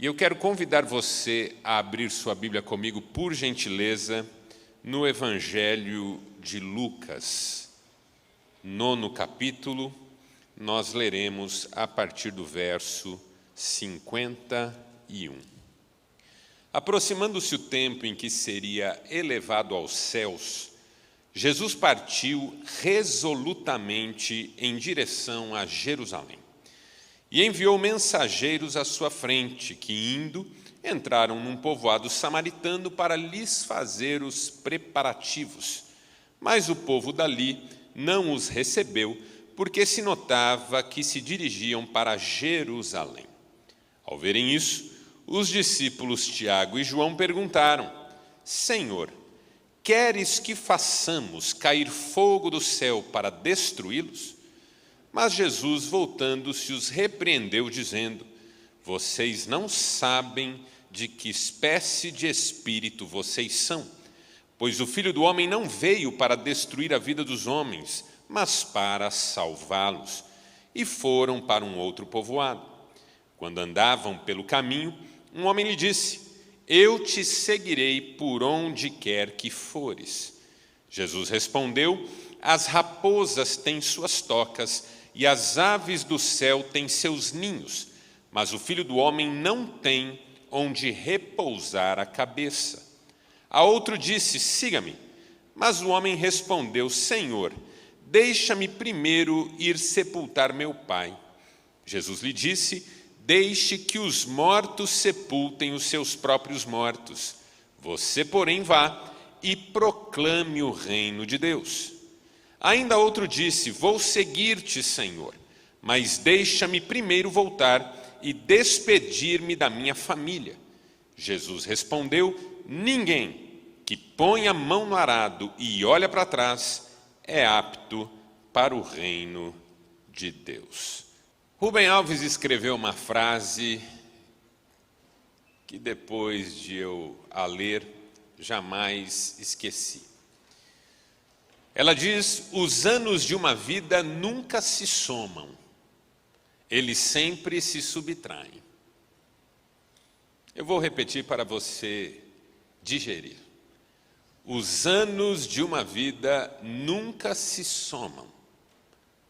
E eu quero convidar você a abrir sua Bíblia comigo, por gentileza, no Evangelho de Lucas, 9º capítulo. Nós leremos a partir do verso 51. Aproximando-se o tempo em que seria elevado aos céus, Jesus partiu resolutamente em direção a Jerusalém. E enviou mensageiros à sua frente, que indo, entraram num povoado samaritano para lhes fazer os preparativos. Mas o povo dali não os recebeu, porque se notava que se dirigiam para Jerusalém. Ao verem isso, os discípulos Tiago e João perguntaram: Senhor, queres que façamos cair fogo do céu para destruí-los? Mas Jesus, voltando-se, os repreendeu, dizendo: Vocês não sabem de que espécie de espírito vocês são, pois o Filho do Homem não veio para destruir a vida dos homens, mas para salvá-los. E foram para um outro povoado. Quando andavam pelo caminho, um homem lhe disse: Eu te seguirei por onde quer que fores. Jesus respondeu: As raposas têm suas tocas e as aves do céu têm seus ninhos, mas o Filho do Homem não tem onde repousar a cabeça. A outro disse: Siga-me. Mas o homem respondeu: Senhor, deixa-me primeiro ir sepultar meu pai. Jesus lhe disse: Deixe que os mortos sepultem os seus próprios mortos. Você, porém, vá e proclame o reino de Deus. Ainda outro disse: Vou seguir-te, Senhor, mas deixa-me primeiro voltar e despedir-me da minha família. Jesus respondeu: Ninguém que põe a mão no arado e olha para trás é apto para o reino de Deus. Rubem Alves escreveu uma frase que depois de eu a ler, jamais esqueci. Ela diz: os anos de uma vida nunca se somam, eles sempre se subtraem. Eu vou repetir para você digerir. Os anos de uma vida nunca se somam,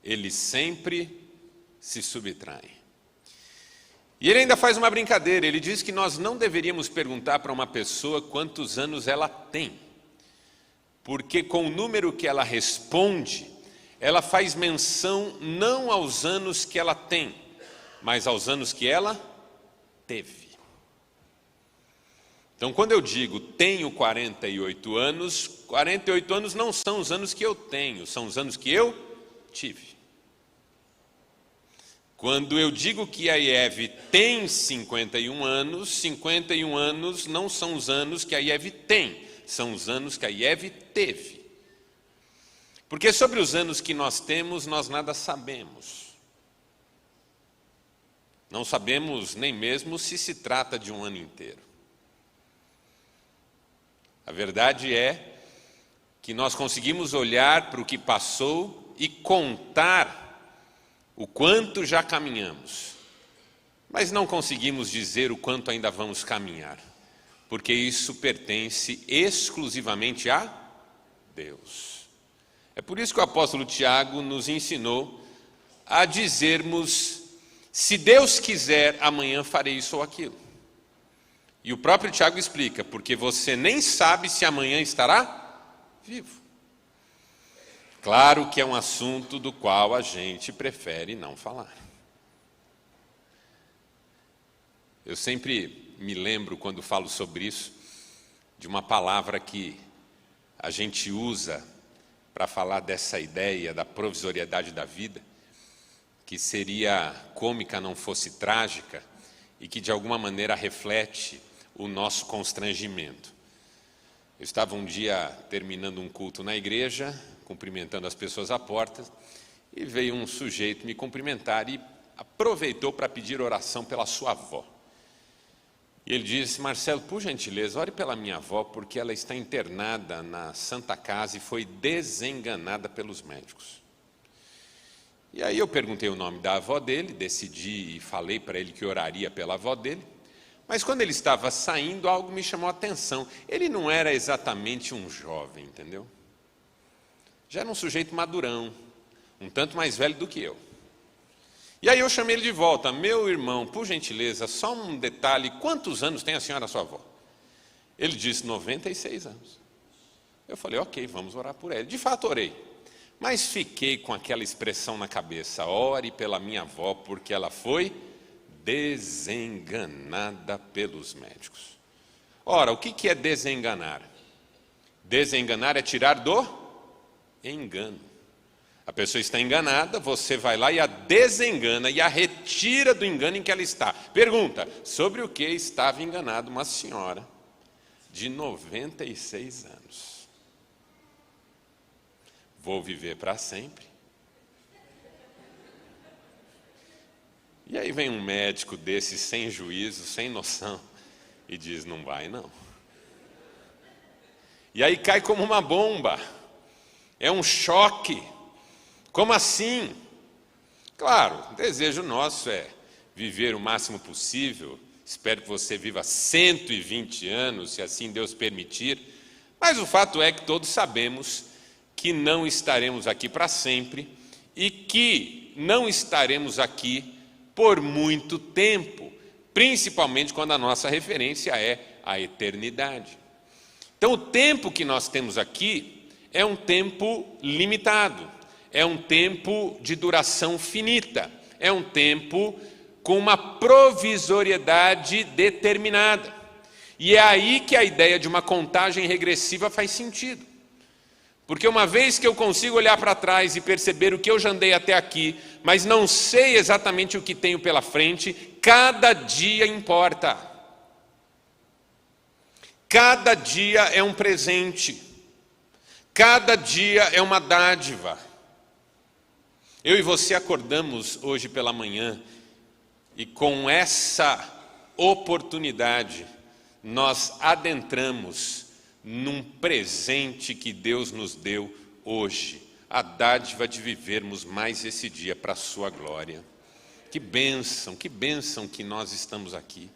eles sempre se subtraem. E ele ainda faz uma brincadeira, ele diz que nós não deveríamos perguntar para uma pessoa quantos anos ela tem, porque com o número que ela responde, ela faz menção não aos anos que ela tem, mas aos anos que ela teve. Então, quando eu digo tenho 48 anos não são os anos que eu tenho, são os anos que eu tive. Quando eu digo que a IEV tem 51 anos não são os anos que a IEV tem, são os anos que a IEV teve. Porque sobre os anos que nós temos, nós nada sabemos. Não sabemos nem mesmo se trata de um ano inteiro. A verdade é que nós conseguimos olhar para o que passou e contar o quanto já caminhamos, mas não conseguimos dizer o quanto ainda vamos caminhar, porque isso pertence exclusivamente a Deus. É por isso que o apóstolo Tiago nos ensinou a dizermos: se Deus quiser, amanhã farei isso ou aquilo. E o próprio Tiago explica: porque você nem sabe se amanhã estará vivo. Claro que é um assunto do qual a gente prefere não falar. Eu sempre me lembro, quando falo sobre isso, de uma palavra que a gente usa para falar dessa ideia da provisoriedade da vida, que seria cômica não fosse trágica e que de alguma maneira reflete o nosso constrangimento. Eu estava um dia terminando um culto na igreja, cumprimentando as pessoas à porta, e veio um sujeito me cumprimentar e aproveitou para pedir oração pela sua avó. E ele disse: Marcelo, por gentileza, ore pela minha avó, porque ela está internada na Santa Casa e foi desenganada pelos médicos. E aí eu perguntei o nome da avó dele, decidi e falei para ele que oraria pela avó dele, Mas quando ele estava saindo, algo me chamou a atenção. Ele não era exatamente um jovem, entendeu? Já era um sujeito madurão, um tanto mais velho do que eu. E aí eu chamei ele de volta. Meu irmão, por gentileza, só um detalhe, quantos anos tem a senhora, sua avó? Ele disse 96 anos. Eu falei, ok, vamos orar por ela. De fato orei, mas fiquei com aquela expressão na cabeça, ore pela minha avó, porque ela foi desenganada pelos médicos. Ora, o que é desenganar? Desenganar é tirar do engano. A pessoa está enganada, você vai lá e a desengana e a retira do engano em que ela está. Pergunta, sobre o que estava enganada uma senhora de 96 anos? Vou viver para sempre? E aí vem um médico desse sem juízo, sem noção, e diz, não vai não. E aí cai como uma bomba, é um choque. Como assim? Claro, o desejo nosso é viver o máximo possível, espero que você viva 120 anos, se assim Deus permitir, mas o fato é que todos sabemos que não estaremos aqui para sempre e que não estaremos aqui por muito tempo, principalmente quando a nossa referência é a eternidade. Então, o tempo que nós temos aqui é um tempo limitado, é um tempo de duração finita, é um tempo com uma provisoriedade determinada. E é aí que a ideia de uma contagem regressiva faz sentido. Porque uma vez que eu consigo olhar para trás e perceber o que eu já andei até aqui, mas não sei exatamente o que tenho pela frente, cada dia importa. Cada dia é um presente. Cada dia é uma dádiva. Eu e você acordamos hoje pela manhã e com essa oportunidade nós adentramos num presente que Deus nos deu hoje, a dádiva de vivermos mais esse dia para a sua glória. Que bênção que nós estamos aqui.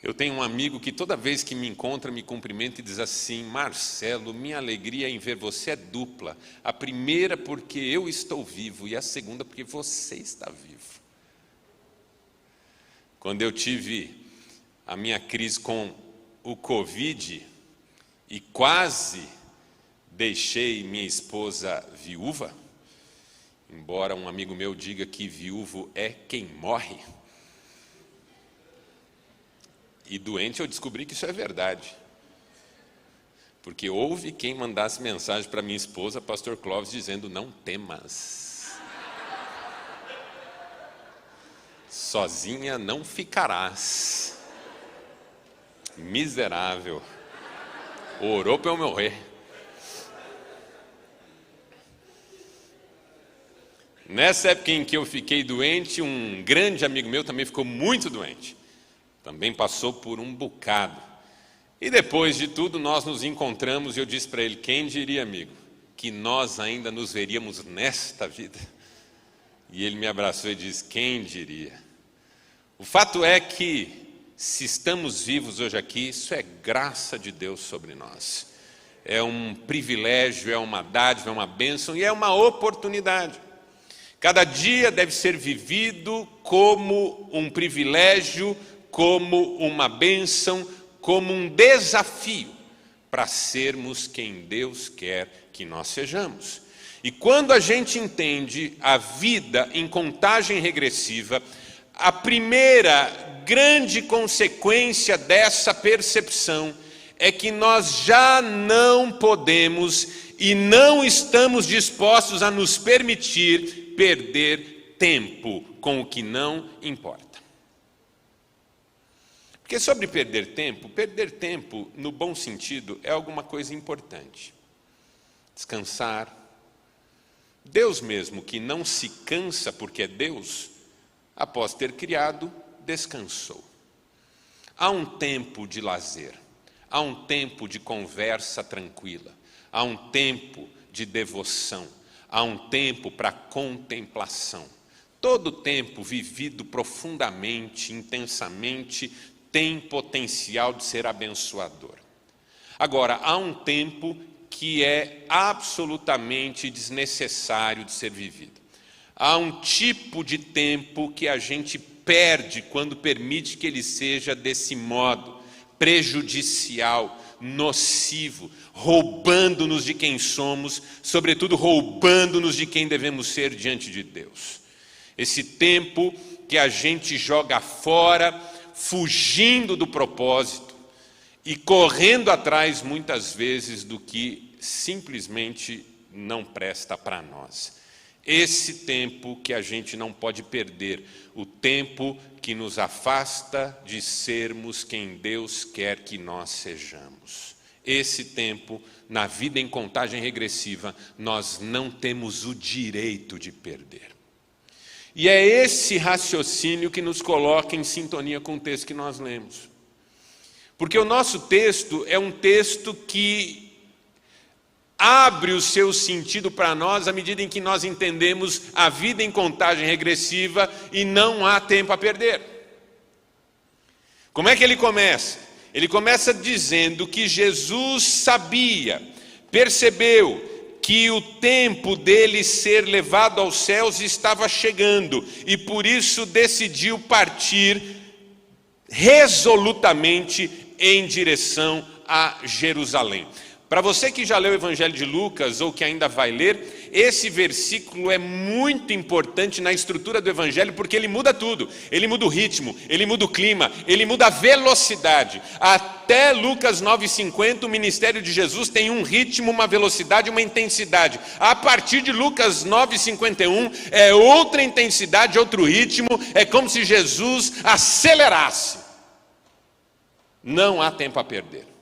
Eu tenho um amigo que toda vez que me encontra, me cumprimenta e diz assim, Marcelo, minha alegria em ver você é dupla. A primeira porque eu estou vivo e a segunda porque você está vivo. Quando eu tive a minha crise com o Covid e quase deixei minha esposa viúva, embora um amigo meu diga que viúvo é quem morre, e doente eu descobri que isso é verdade, porque houve quem mandasse mensagem para minha esposa, pastor Clóvis, dizendo, não temas, sozinha não ficarás, miserável, orou para eu morrer. Nessa época em que eu fiquei doente, um grande amigo meu também ficou muito doente. Também passou por um bocado. E depois de tudo, nós nos encontramos e eu disse para ele, quem diria, amigo, que nós ainda nos veríamos nesta vida? E ele me abraçou e disse, quem diria? O fato é que, se estamos vivos hoje aqui, isso é graça de Deus sobre nós. É um privilégio, é uma dádiva, é uma bênção e é uma oportunidade. Cada dia deve ser vivido como um privilégio, como uma bênção, como um desafio para sermos quem Deus quer que nós sejamos. E quando a gente entende a vida em contagem regressiva, a primeira grande consequência dessa percepção é que nós já não podemos e não estamos dispostos a nos permitir perder tempo com o que não importa. Porque sobre perder tempo, no bom sentido, é alguma coisa importante. Descansar. Deus mesmo, que não se cansa porque é Deus, após ter criado, descansou. Há um tempo de lazer, há um tempo de conversa tranquila, há um tempo de devoção, há um tempo para contemplação. Todo tempo vivido profundamente, intensamente, tem potencial de ser abençoador. Agora, há um tempo que é absolutamente desnecessário de ser vivido. Há um tipo de tempo que a gente perde quando permite que ele seja desse modo, prejudicial, nocivo, roubando-nos de quem somos, sobretudo roubando-nos de quem devemos ser diante de Deus. Esse tempo que a gente joga fora, fugindo do propósito e correndo atrás muitas vezes do que simplesmente não presta para nós. Esse tempo que a gente não pode perder, o tempo que nos afasta de sermos quem Deus quer que nós sejamos. Esse tempo, na vida em contagem regressiva, nós não temos o direito de perder. E é esse raciocínio que nos coloca em sintonia com o texto que nós lemos. Porque o nosso texto é um texto que abre o seu sentido para nós à medida em que nós entendemos a vida em contagem regressiva e não há tempo a perder. Como é que ele começa? Ele começa dizendo que Jesus sabia, percebeu que o tempo dele ser levado aos céus estava chegando e por isso decidiu partir resolutamente em direção a Jerusalém. Para você que já leu o Evangelho de Lucas ou que ainda vai ler, esse versículo é muito importante na estrutura do Evangelho porque ele muda tudo. Ele muda o ritmo, ele muda o clima, ele muda a velocidade. Até Lucas 9,50 o ministério de Jesus tem um ritmo, uma velocidade, uma intensidade. A partir de Lucas 9,51 é outra intensidade, outro ritmo, é como se Jesus acelerasse. Não há tempo a perder.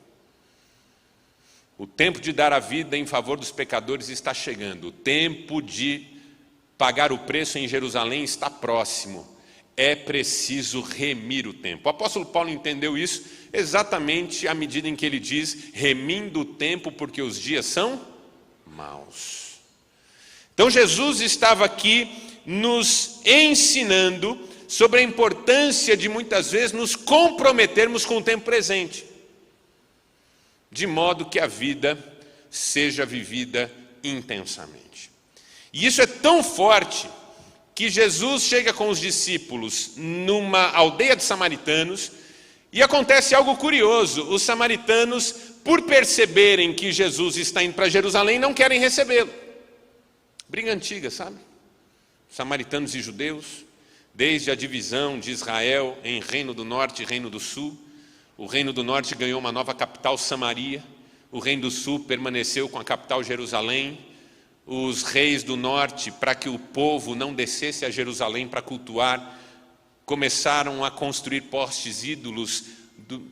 O tempo de dar a vida em favor dos pecadores está chegando. O tempo de pagar o preço em Jerusalém está próximo. É preciso remir o tempo. O apóstolo Paulo entendeu isso exatamente à medida em que ele diz: remindo o tempo porque os dias são maus. Então Jesus estava aqui nos ensinando sobre a importância de muitas vezes nos comprometermos com o tempo presente, de modo que a vida seja vivida intensamente. E isso é tão forte que Jesus chega com os discípulos numa aldeia de samaritanos e acontece algo curioso. Os samaritanos, por perceberem que Jesus está indo para Jerusalém, não querem recebê-lo. Briga antiga, sabe? Samaritanos e judeus, desde a divisão de Israel em Reino do Norte e Reino do Sul. O Reino do Norte ganhou uma nova capital, Samaria. O Reino do Sul permaneceu com a capital, Jerusalém. Os reis do Norte, para que o povo não descesse a Jerusalém para cultuar, começaram a construir postes ídolos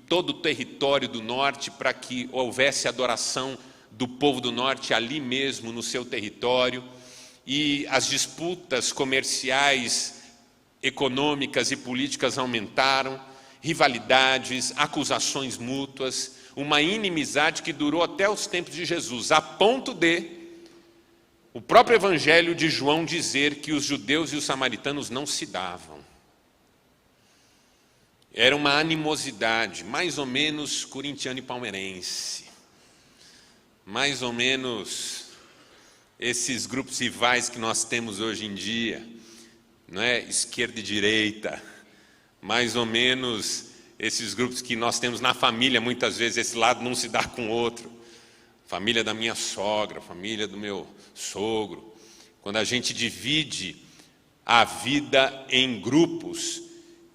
todo o território do Norte para que houvesse adoração do povo do Norte ali mesmo, no seu território. E as disputas comerciais, econômicas e políticas aumentaram. Rivalidades, acusações mútuas, uma inimizade que durou até os tempos de Jesus, a ponto de o próprio Evangelho de João dizer que os judeus e os samaritanos não se davam. Era uma animosidade, mais ou menos corintiano e palmeirense, mais ou menos esses grupos rivais que nós temos hoje em dia, não é? Esquerda e direita, mais ou menos esses grupos que nós temos na família, muitas vezes esse lado não se dá com o outro. Família da minha sogra, família do meu sogro. Quando a gente divide a vida em grupos,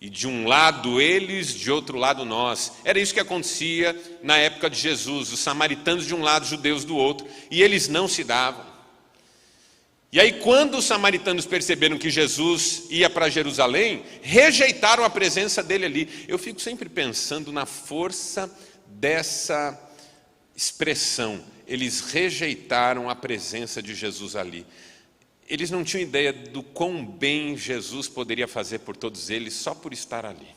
e de um lado eles, de outro lado nós. Era isso que acontecia na época de Jesus, os samaritanos de um lado, os judeus do outro, e eles não se davam. E aí, quando os samaritanos perceberam que Jesus ia para Jerusalém, rejeitaram a presença dele ali. Eu fico sempre pensando na força dessa expressão. Eles rejeitaram a presença de Jesus ali. Eles não tinham ideia do quão bem Jesus poderia fazer por todos eles só por estar ali.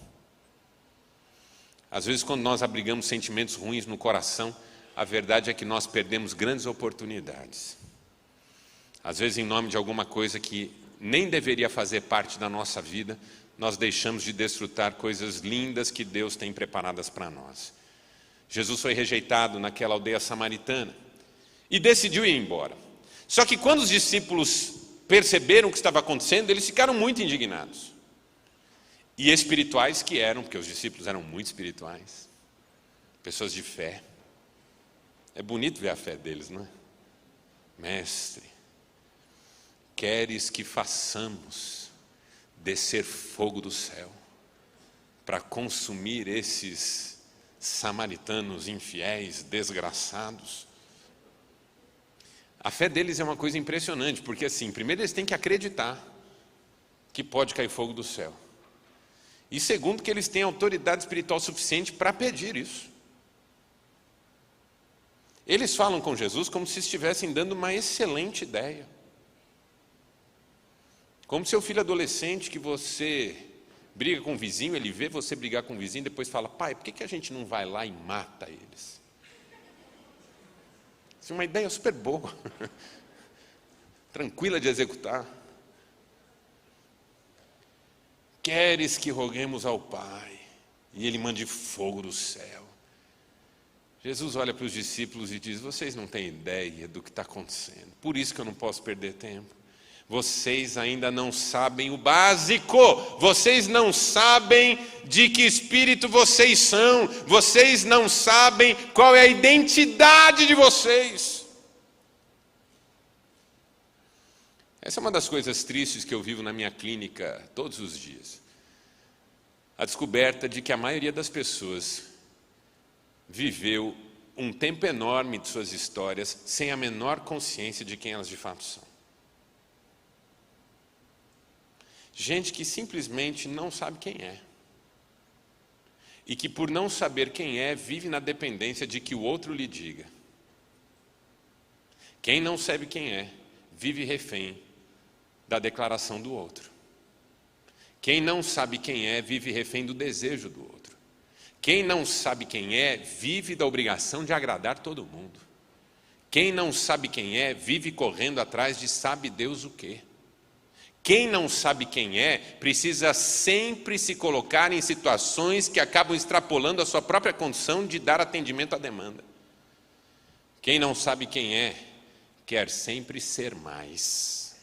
Às vezes, quando nós abrigamos sentimentos ruins no coração, a verdade é que nós perdemos grandes oportunidades. Às vezes, em nome de alguma coisa que nem deveria fazer parte da nossa vida, nós deixamos de desfrutar coisas lindas que Deus tem preparadas para nós. Jesus foi rejeitado naquela aldeia samaritana e decidiu ir embora. Só que quando os discípulos perceberam o que estava acontecendo, eles ficaram muito indignados. E espirituais que eram, porque os discípulos eram muito espirituais, pessoas de fé. É bonito ver a fé deles, não é? Mestre, queres que façamos descer fogo do céu para consumir esses samaritanos infiéis, desgraçados? A fé deles é uma coisa impressionante, porque assim, primeiro eles têm que acreditar que pode cair fogo do céu. E segundo, que eles têm autoridade espiritual suficiente para pedir isso. Eles falam com Jesus como se estivessem dando uma excelente ideia. Como seu filho adolescente que você briga com o vizinho, ele vê você brigar com o vizinho e depois fala: pai, por que a gente não vai lá e mata eles? Isso é uma ideia super boa, tranquila de executar. Queres que roguemos ao Pai e Ele mande fogo do céu? Jesus olha para os discípulos e diz: vocês não têm ideia do que está acontecendo, por isso que eu não posso perder tempo. Vocês ainda não sabem o básico, vocês não sabem de que espírito vocês são, vocês não sabem qual é a identidade de vocês. Essa é uma das coisas tristes que eu vivo na minha clínica todos os dias. A descoberta de que a maioria das pessoas viveu um tempo enorme de suas histórias sem a menor consciência de quem elas de fato são. Gente que simplesmente não sabe quem é. E que por não saber quem é, vive na dependência de que o outro lhe diga. Quem não sabe quem é, vive refém da declaração do outro. Quem não sabe quem é, vive refém do desejo do outro. Quem não sabe quem é, vive da obrigação de agradar todo mundo. Quem não sabe quem é, vive correndo atrás de sabe Deus o quê. Quem não sabe quem é, precisa sempre se colocar em situações que acabam extrapolando a sua própria condição de dar atendimento à demanda. Quem não sabe quem é, quer sempre ser mais.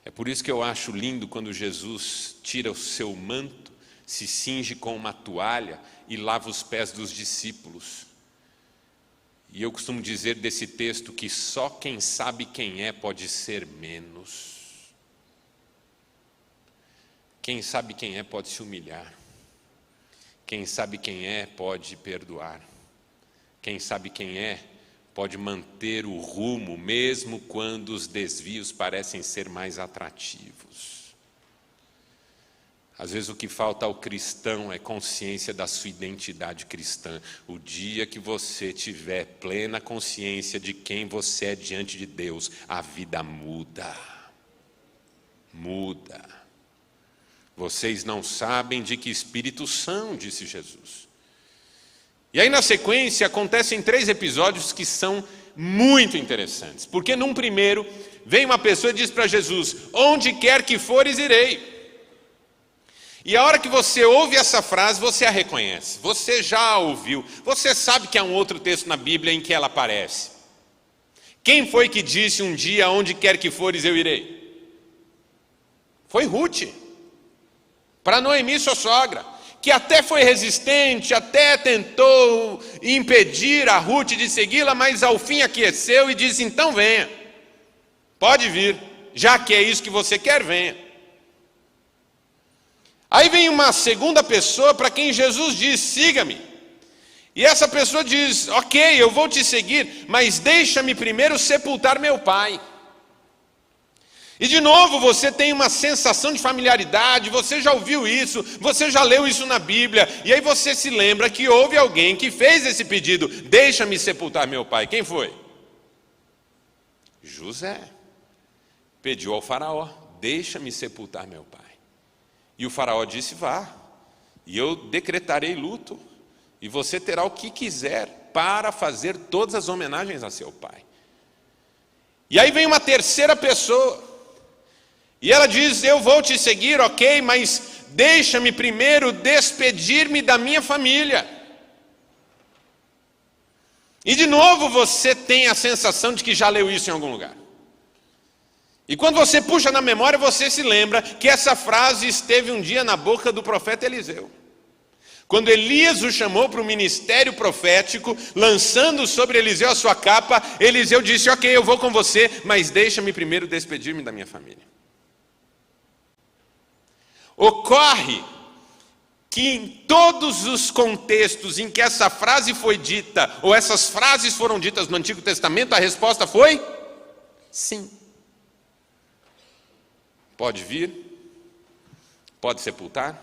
É por isso que eu acho lindo quando Jesus tira o seu manto, se cinge com uma toalha e lava os pés dos discípulos. E eu costumo dizer desse texto que só quem sabe quem é pode ser menos. Quem sabe quem é pode se humilhar. Quem sabe quem é pode perdoar. Quem sabe quem é pode manter o rumo, mesmo quando os desvios parecem ser mais atrativos. Às vezes o que falta ao cristão é consciência da sua identidade cristã. O dia que você tiver plena consciência de quem você é diante de Deus, a vida muda. Muda. Vocês não sabem de que espírito são, disse Jesus. E aí na sequência acontecem 3 episódios que são muito interessantes. Porque num primeiro, vem uma pessoa e diz para Jesus: onde quer que fores, irei. E a hora que você ouve essa frase, você a reconhece. Você já a ouviu. Você sabe que há um outro texto na Bíblia em que ela aparece. Quem foi que disse um dia: onde quer que fores, eu irei? Foi Ruth. Para Noemi, sua sogra, que até foi resistente, até tentou impedir a Ruth de segui-la, mas ao fim aqueceu e disse: então venha, pode vir, já que é isso que você quer, venha. Aí vem uma segunda pessoa para quem Jesus diz: siga-me. E essa pessoa diz: ok, eu vou te seguir, mas deixa-me primeiro sepultar meu pai. E de novo você tem uma sensação de familiaridade, você já ouviu isso, você já leu isso na Bíblia, e aí você se lembra que houve alguém que fez esse pedido: deixa-me sepultar meu pai. Quem foi? José. Pediu ao faraó: deixa-me sepultar meu pai. E o faraó disse: vá, e eu decretarei luto, e você terá o que quiser para fazer todas as homenagens a seu pai. E aí vem uma terceira pessoa, E ela diz: eu vou te seguir, ok, mas deixa-me primeiro despedir-me da minha família. E de novo você tem a sensação de que já leu isso em algum lugar. E quando você puxa na memória, você se lembra que essa frase esteve um dia na boca do profeta Eliseu. Quando Elias o chamou para o ministério profético, lançando sobre Eliseu a sua capa, Eliseu disse: ok, eu vou com você, mas deixa-me primeiro despedir-me da minha família. Ocorre que em todos os contextos em que essa frase foi dita, ou essas frases foram ditas no Antigo Testamento, a resposta foi sim. Pode vir, pode sepultar,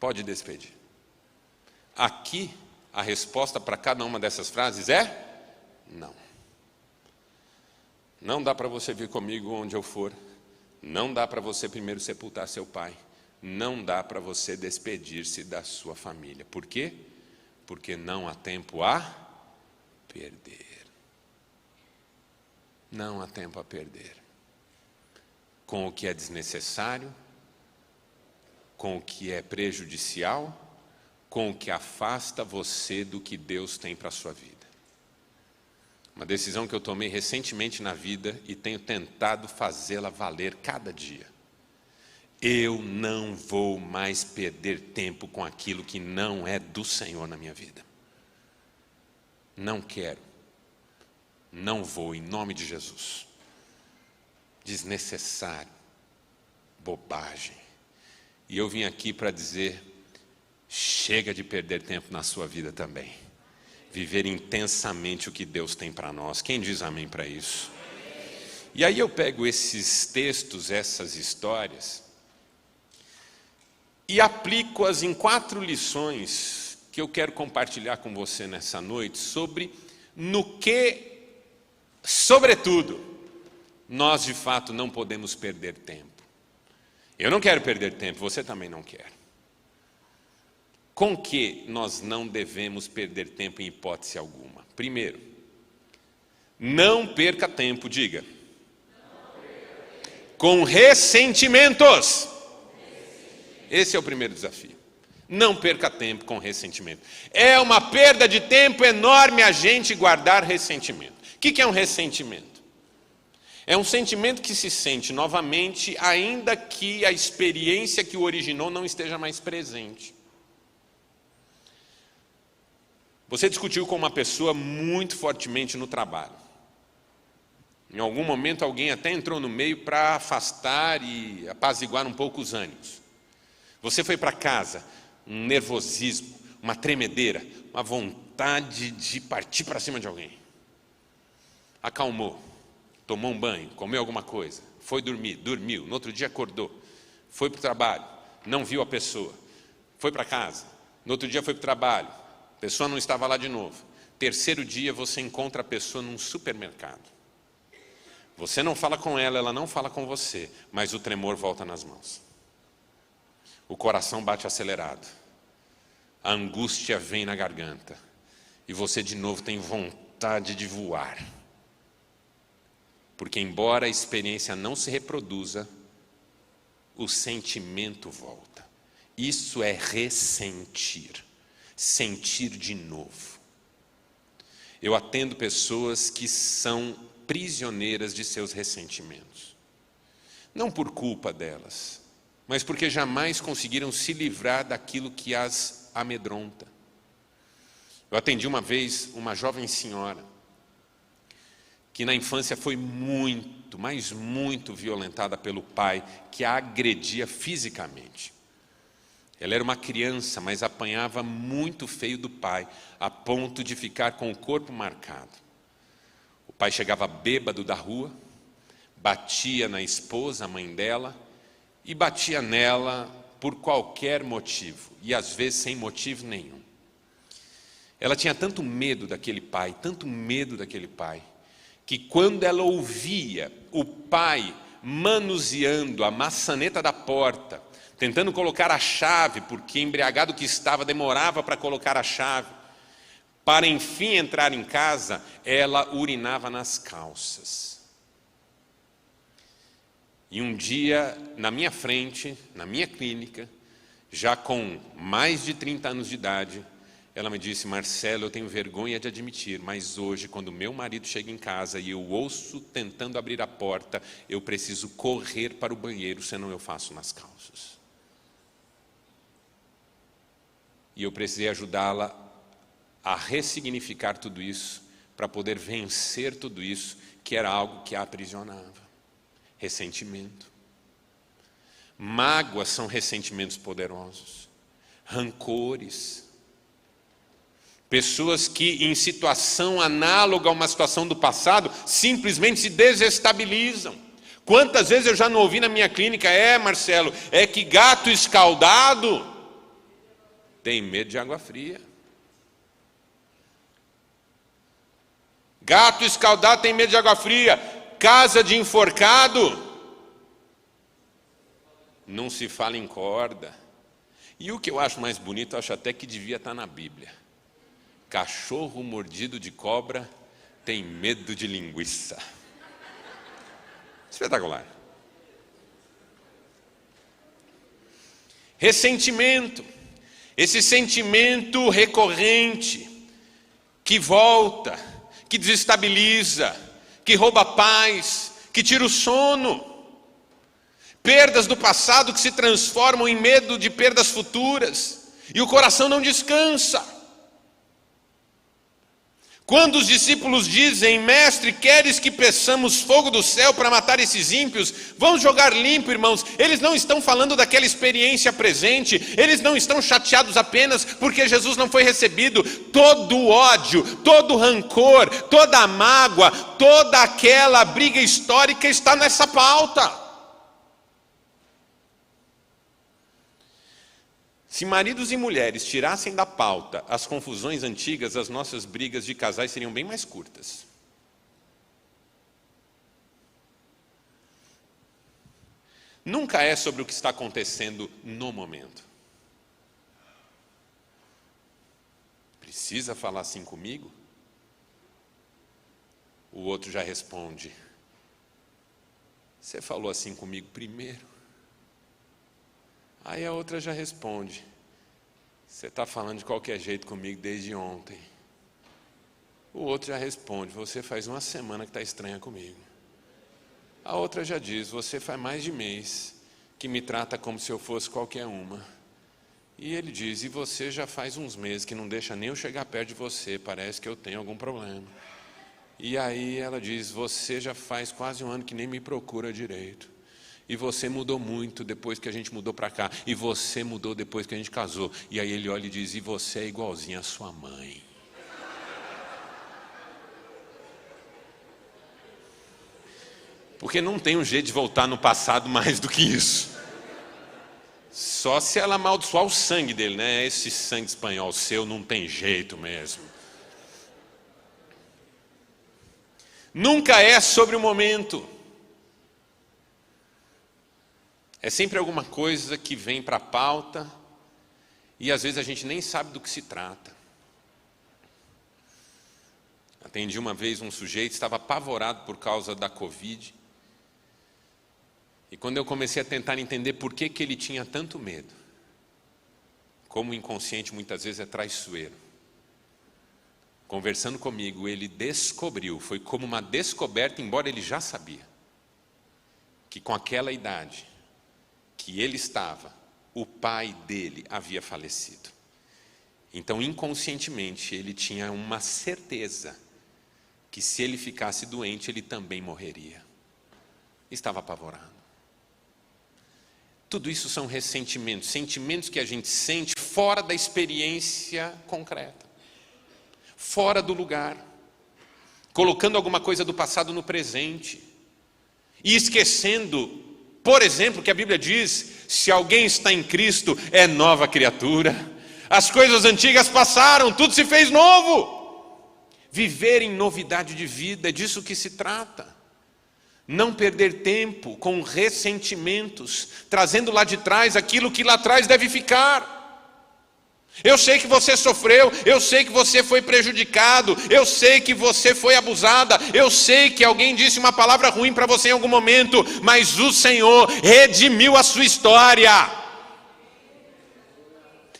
pode despedir. Aqui, a resposta para cada uma dessas frases é não. Não dá para você vir comigo onde eu for. Não dá para você primeiro sepultar seu pai. Não dá para você despedir-se da sua família. Por quê? Porque não há tempo a perder. Não há tempo a perder. Com o que é desnecessário, com o que é prejudicial, com o que afasta você do que Deus tem para a sua vida. Uma decisão que eu tomei recentemente na vida e tenho tentado fazê-la valer cada dia. Eu não vou mais perder tempo com aquilo que não é do Senhor na minha vida. Não quero. Não vou, em nome de Jesus. Desnecessário. Bobagem. E eu vim aqui para dizer: chega de perder tempo na sua vida também. Viver intensamente o que Deus tem para nós. Quem diz amém para isso? E aí eu pego esses textos, essas histórias, e aplico-as em 4 lições que eu quero compartilhar com você nessa noite sobre no que, sobretudo, nós de fato não podemos perder tempo. Eu não quero perder tempo, você também não quer. Com que nós não devemos perder tempo em hipótese alguma? Primeiro, não perca tempo, diga. Com ressentimentos. Esse é o primeiro desafio. Não perca tempo com ressentimento. É uma perda de tempo enorme a gente guardar ressentimento. O que é um ressentimento? É um sentimento que se sente novamente, ainda que a experiência que o originou não esteja mais presente. Você discutiu com uma pessoa muito fortemente no trabalho. Em algum momento alguém até entrou no meio para afastar e apaziguar um pouco os ânimos. Você foi para casa, um nervosismo, uma tremedeira, uma vontade de partir para cima de alguém. Acalmou, tomou um banho, comeu alguma coisa, foi dormir, dormiu, no outro dia acordou, foi para o trabalho, não viu a pessoa, foi para casa, no outro dia foi para o trabalho, a pessoa não estava lá de novo. Terceiro dia você encontra a pessoa num supermercado. Você não fala com ela, ela não fala com você, mas o tremor volta nas mãos. O coração bate acelerado. A angústia vem na garganta. E você de novo tem vontade de voar. Porque embora a experiência não se reproduza, o sentimento volta. Isso é ressentir. Sentir de novo. Eu atendo pessoas que são prisioneiras de seus ressentimentos. Não por culpa delas, mas porque jamais conseguiram se livrar daquilo que as amedronta. Eu atendi uma vez uma jovem senhora que na infância foi muito, mas muito violentada pelo pai, que a agredia fisicamente. Ela era uma criança, mas apanhava muito feio do pai, a ponto de ficar com o corpo marcado. O pai chegava bêbado da rua, batia na esposa, a mãe dela, e batia nela por qualquer motivo, e às vezes sem motivo nenhum. Ela tinha tanto medo daquele pai, que quando ela ouvia o pai manuseando a maçaneta da porta, tentando colocar a chave, porque embriagado que estava, demorava para colocar a chave, para enfim entrar em casa, ela urinava nas calças. E um dia, na minha frente, na minha clínica, já com mais de 30 anos de idade, ela me disse: Marcelo, eu tenho vergonha de admitir, mas hoje, quando meu marido chega em casa e eu ouço tentando abrir a porta, eu preciso correr para o banheiro, senão eu faço nas calças. E eu precisei ajudá-la a ressignificar tudo isso, para poder vencer tudo isso, que era algo que a aprisionava. Ressentimento. Mágoas são ressentimentos poderosos. Rancores. Pessoas que, em situação análoga a uma situação do passado, simplesmente se desestabilizam. Quantas vezes eu já não ouvi na minha clínica: Marcelo, é que gato escaldado tem medo de água fria. Gato escaldado tem medo de água fria. Casa de enforcado não se fala em corda. E o que eu acho mais bonito, eu acho até que devia estar na Bíblia: cachorro mordido de cobra tem medo de linguiça. Espetacular. Ressentimento. Esse sentimento recorrente que volta, que desestabiliza, que rouba a paz, que tira o sono. Perdas do passado que se transformam em medo de perdas futuras. E o coração não descansa. Quando os discípulos dizem: Mestre, queres que peçamos fogo do céu para matar esses ímpios? Vamos jogar limpo, irmãos. Eles não estão falando daquela experiência presente. Eles não estão chateados apenas porque Jesus não foi recebido. Todo o ódio, todo o rancor, toda a mágoa, toda aquela briga histórica está nessa pauta. Se maridos e mulheres tirassem da pauta as confusões antigas, as nossas brigas de casais seriam bem mais curtas. Nunca é sobre o que está acontecendo no momento. Precisa falar assim comigo? O outro já responde: você falou assim comigo primeiro. Aí a outra já responde: você está falando de qualquer jeito comigo desde ontem. O outro já responde: você faz uma semana que está estranha comigo. A outra já diz: você faz mais de mês que me trata como se eu fosse qualquer uma. E ele diz: e você já faz uns meses que não deixa nem eu chegar perto de você, parece que eu tenho algum problema. E aí ela diz: você já faz quase um ano que nem me procura direito. E você mudou muito depois que a gente mudou para cá. E você mudou depois que a gente casou. E aí ele olha e diz: e você é igualzinho à sua mãe. Porque não tem um jeito de voltar no passado mais do que isso. Só se ela amaldiçoar o sangue dele, né? Esse sangue espanhol seu não tem jeito mesmo. Nunca é sobre o momento. É sempre alguma coisa que vem para a pauta e às vezes a gente nem sabe do que se trata. Atendi uma vez um sujeito, estava apavorado por causa da Covid. E quando eu comecei a tentar entender por que ele tinha tanto medo, como o inconsciente muitas vezes é traiçoeiro, conversando comigo, ele descobriu, foi como uma descoberta, embora ele já sabia, que com aquela idade que ele estava, o pai dele havia falecido. Então, inconscientemente, ele tinha uma certeza que se ele ficasse doente, ele também morreria. Estava apavorado. Tudo isso são ressentimentos, sentimentos que a gente sente fora da experiência concreta, fora do lugar, colocando alguma coisa do passado no presente e esquecendo, por exemplo, que a Bíblia diz: se alguém está em Cristo, é nova criatura. As coisas antigas passaram, tudo se fez novo. Viver em novidade de vida, é disso que se trata. Não perder tempo com ressentimentos, trazendo lá de trás aquilo que lá atrás deve ficar. Eu sei que você sofreu, eu sei que você foi prejudicado, eu sei que você foi abusada, eu sei que alguém disse uma palavra ruim para você em algum momento, mas o Senhor redimiu a sua história.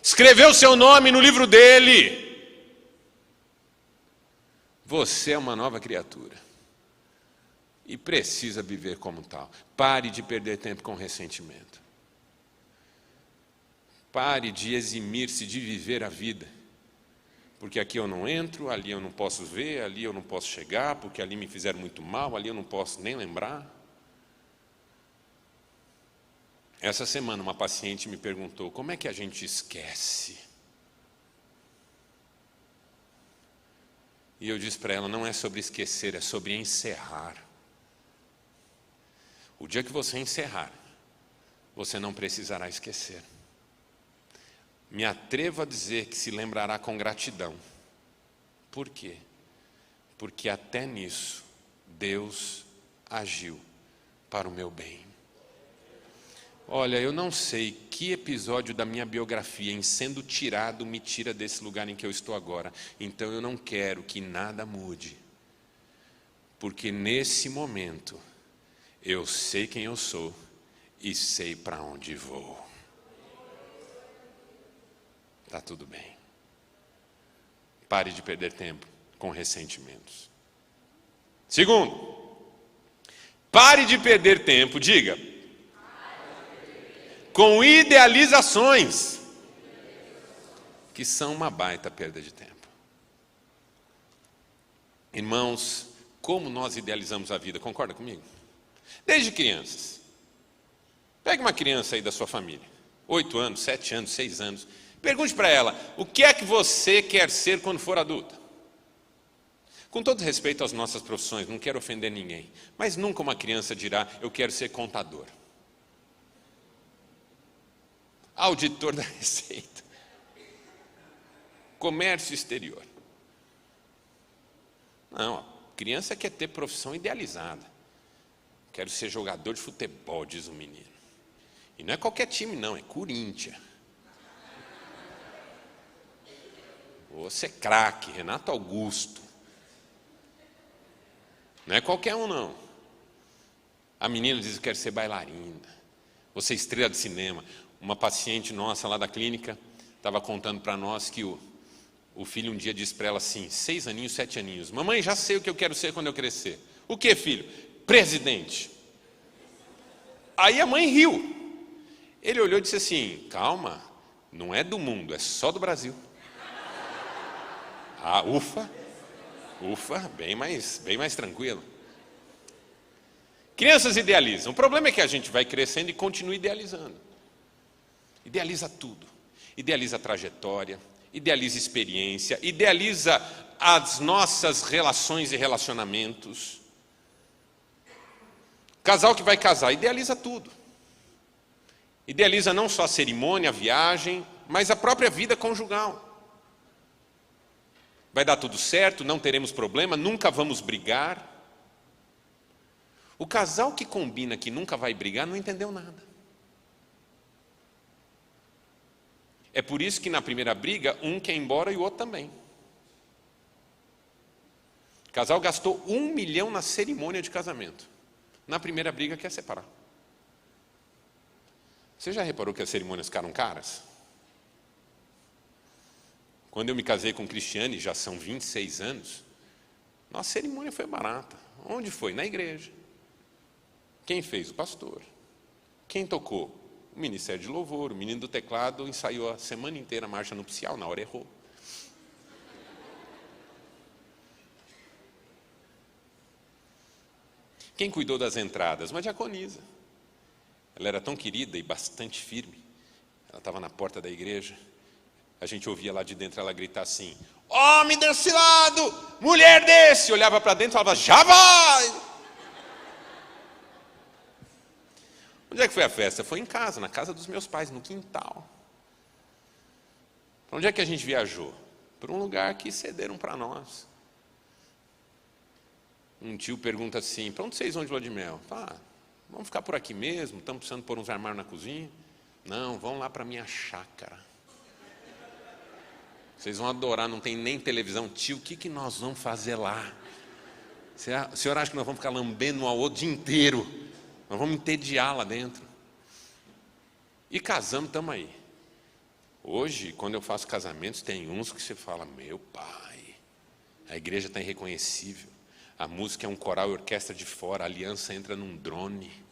Escreveu o seu nome no livro dele. Você é uma nova criatura e precisa viver como tal. Pare de perder tempo com ressentimento. Pare de eximir-se de viver a vida. Porque aqui eu não entro, ali eu não posso ver, ali eu não posso chegar, porque ali me fizeram muito mal, ali eu não posso nem lembrar. Essa semana uma paciente me perguntou, como é que a gente esquece? E eu disse para ela, não é sobre esquecer, é sobre encerrar. O dia que você encerrar, você não precisará esquecer. Me atrevo a dizer que se lembrará com gratidão. Por quê? Porque até nisso, Deus agiu para o meu bem. Olha, eu não sei que episódio da minha biografia, em sendo tirado, me tira desse lugar em que eu estou agora. Então eu não quero que nada mude. Porque nesse momento, eu sei quem eu sou e sei para onde vou. Está tudo bem. Pare de perder tempo com ressentimentos. Segundo, pare de perder tempo, diga, com idealizações, que são uma baita perda de tempo. Irmãos, como nós idealizamos a vida, concorda comigo? Desde crianças. Pegue uma criança aí da sua família, 8 anos, 7 anos, 6 anos, pergunte para ela, o que é que você quer ser quando for adulta? Com todo respeito às nossas profissões, não quero ofender ninguém, mas nunca uma criança dirá, eu quero ser contador. Auditor da Receita. Comércio exterior. Não, a criança quer ter profissão idealizada. Quero ser jogador de futebol, diz o menino. E não é qualquer time não, é Corinthians. Vou ser craque, Renato Augusto. Não é qualquer um, não. A menina diz, eu quero ser bailarina. Vou ser estrela de cinema. Uma paciente nossa lá da clínica estava contando para nós que o filho um dia disse para ela assim, 6 aninhos, 7 aninhos. Mamãe, já sei o que eu quero ser quando eu crescer. O que, filho? Presidente. Aí a mãe riu. Ele olhou e disse assim, calma, não é do mundo, é só do Brasil. Ah, ufa, bem mais tranquilo. Crianças idealizam. O problema é que a gente vai crescendo e continua idealizando. Idealiza tudo. Idealiza a trajetória, idealiza experiência, idealiza as nossas relações e relacionamentos. Casal que vai casar, idealiza tudo. Idealiza não só a cerimônia, a viagem, mas a própria vida conjugal. Vai dar tudo certo, não teremos problema, nunca vamos brigar. O casal que combina que nunca vai brigar não entendeu nada. É por isso que na primeira briga, um quer ir embora e o outro também. O casal gastou 1 milhão na cerimônia de casamento. Na primeira briga quer separar. Você já reparou que as cerimônias ficaram caras? Quando eu me casei com Cristiane, já são 26 anos, nossa cerimônia foi barata. Onde foi? Na igreja. Quem fez? O pastor. Quem tocou? O Ministério de Louvor, o menino do teclado ensaiou a semana inteira a marcha nupcial, na hora errou. Quem cuidou das entradas? Uma diaconisa. Ela era tão querida e bastante firme. Ela estava na porta da igreja. A gente ouvia lá de dentro ela gritar assim, homem desse lado, mulher desse. Olhava para dentro e falava, já vai! Onde é que foi a festa? Foi em casa, na casa dos meus pais, no quintal. Para onde é que a gente viajou? Para um lugar que cederam para nós. Um tio pergunta assim, para onde vocês vão de lua de mel? Fala, vamos ficar por aqui mesmo, estamos precisando pôr uns armários na cozinha. Não, vão lá para a minha chácara. Vocês vão adorar, não tem nem televisão. Tio, o que nós vamos fazer lá? O senhor acha que nós vamos ficar lambendo um ao outro o dia inteiro? Nós vamos entediar lá dentro. E casamos, estamos aí. Hoje, quando eu faço casamentos, tem uns que você fala, meu pai, a igreja está irreconhecível. A música é um coral e orquestra de fora, a aliança entra num drone.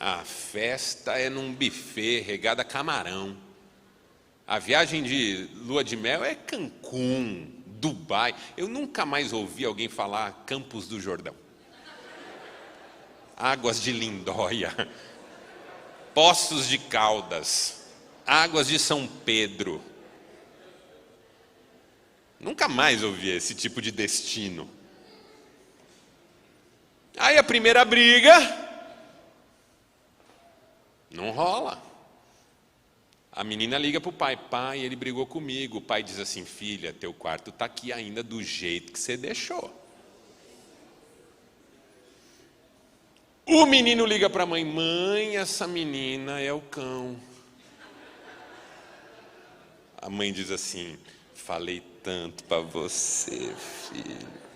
A festa é num buffet regado a camarão. A viagem de lua de mel é Cancún, Dubai. Eu nunca mais ouvi alguém falar Campos do Jordão. Águas de Lindóia, Poços de Caldas, Águas de São Pedro. Nunca mais ouvi esse tipo de destino. Aí a primeira briga, não rola. A menina liga para o pai, pai, ele brigou comigo. O pai diz assim, filha, teu quarto está aqui ainda do jeito que você deixou. O menino liga para a mãe, mãe, essa menina é o cão. A mãe diz assim, falei tanto para você, filho.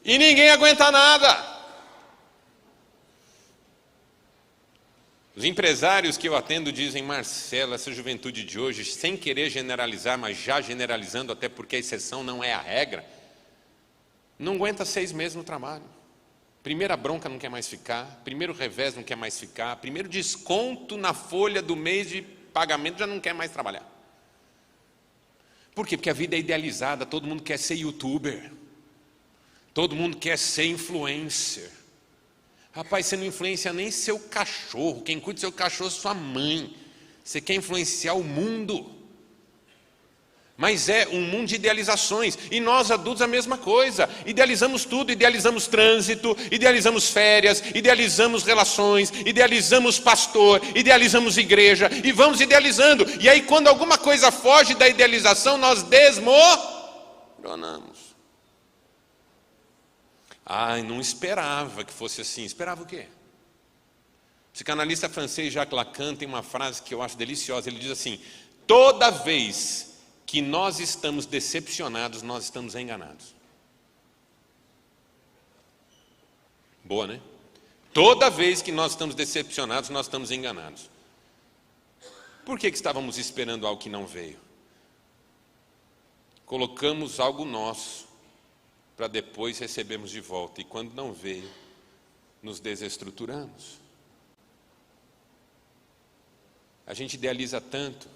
E ninguém aguenta nada. Os empresários que eu atendo dizem, Marcelo, essa juventude de hoje, sem querer generalizar, mas já generalizando, até porque a exceção não é a regra, não aguenta 6 meses no trabalho. Primeira bronca não quer mais ficar, primeiro revés não quer mais ficar, primeiro desconto na folha do mês de pagamento já não quer mais trabalhar. Por quê? Porque a vida é idealizada, todo mundo quer ser youtuber. Todo mundo quer ser influencer. Rapaz, você não influencia nem seu cachorro. Quem cuida do seu cachorro é sua mãe. Você quer influenciar o mundo. Mas é um mundo de idealizações. E nós adultos a mesma coisa. Idealizamos tudo, idealizamos trânsito, idealizamos férias, idealizamos relações, idealizamos pastor, idealizamos igreja. E vamos idealizando. E aí quando alguma coisa foge da idealização, nós desmoronamos. Ai, não esperava que fosse assim. Esperava o quê? O psicanalista francês Jacques Lacan tem uma frase que eu acho deliciosa. Ele diz assim, toda vez que nós estamos decepcionados, nós estamos enganados. Boa, né? Toda vez que nós estamos decepcionados, nós estamos enganados. Por que estávamos esperando algo que não veio? Colocamos algo nosso para depois recebermos de volta. E quando não veio, nos desestruturamos. A gente idealiza tanto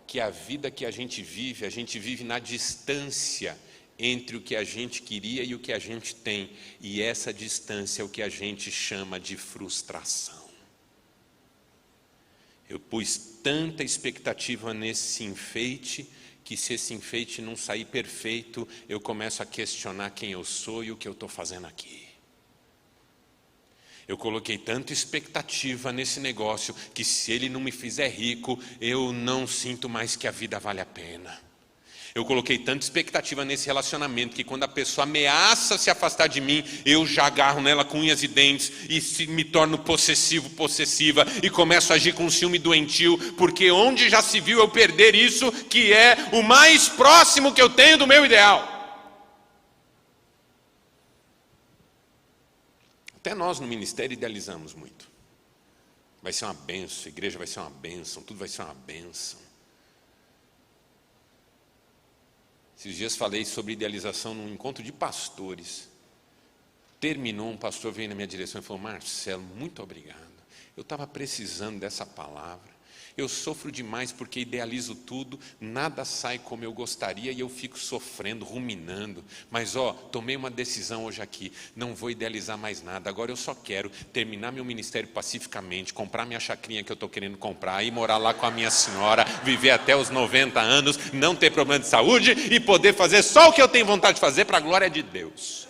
que a vida que a gente vive na distância entre o que a gente queria e o que a gente tem. E essa distância é o que a gente chama de frustração. Eu pus tanta expectativa nesse enfeite, que se esse enfeite não sair perfeito, eu começo a questionar quem eu sou e o que eu estou fazendo aqui. Eu coloquei tanta expectativa nesse negócio, que se ele não me fizer rico, eu não sinto mais que a vida vale a pena. Eu coloquei tanta expectativa nesse relacionamento, que quando a pessoa ameaça se afastar de mim, eu já agarro nela com unhas e dentes, e me torno possessivo, possessiva, e começo a agir com ciúme doentio, porque onde já se viu eu perder isso, que é o mais próximo que eu tenho do meu ideal. Até nós no ministério idealizamos muito. Vai ser uma bênção, a igreja vai ser uma bênção, tudo vai ser uma bênção. Esses dias falei sobre idealização num encontro de pastores. Terminou, um pastor veio na minha direção e falou, Marcelo, muito obrigado. Eu estava precisando dessa palavra. Eu sofro demais porque idealizo tudo, nada sai como eu gostaria e eu fico sofrendo, ruminando. Mas tomei uma decisão hoje aqui, não vou idealizar mais nada. Agora eu só quero terminar meu ministério pacificamente, comprar minha chacrinha que eu estou querendo comprar, ir morar lá com a minha senhora, viver até os 90 anos, não ter problema de saúde e poder fazer só o que eu tenho vontade de fazer para a glória de Deus.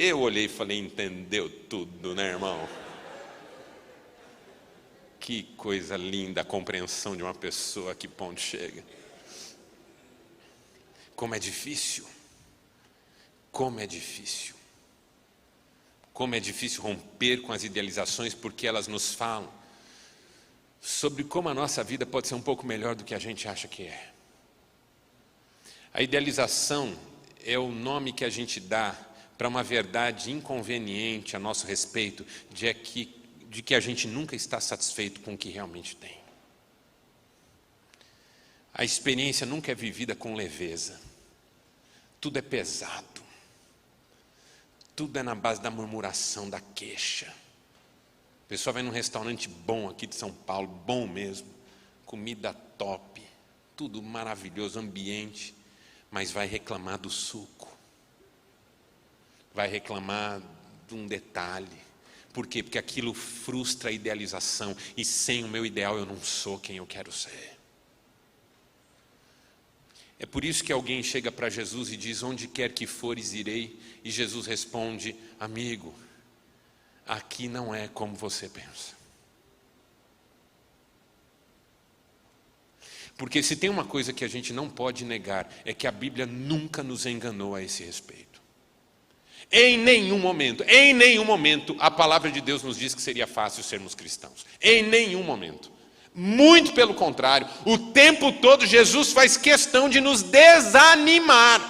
Eu olhei e falei, entendeu tudo, né, irmão? Que coisa linda a compreensão de uma pessoa, a que ponto chega. Como é difícil. Como é difícil. Como é difícil romper com as idealizações, porque elas nos falam sobre como a nossa vida pode ser um pouco melhor do que a gente acha que é. A idealização é o nome que a gente dá para uma verdade inconveniente a nosso respeito, de que a gente nunca está satisfeito com o que realmente tem. A experiência nunca é vivida com leveza. Tudo é pesado. Tudo é na base da murmuração, da queixa. A pessoa vai num restaurante bom aqui de São Paulo, bom mesmo, comida top, tudo maravilhoso, ambiente, mas vai reclamar do suco. Vai reclamar de um detalhe. Por quê? Porque aquilo frustra a idealização, e sem o meu ideal eu não sou quem eu quero ser. É por isso que alguém chega para Jesus e diz: onde quer que fores, irei. E Jesus responde: amigo, aqui não é como você pensa. Porque se tem uma coisa que a gente não pode negar, é que a Bíblia nunca nos enganou a esse respeito. Em nenhum momento, a palavra de Deus nos diz que seria fácil sermos cristãos. Em nenhum momento. Muito pelo contrário, o tempo todo Jesus faz questão de nos desanimar.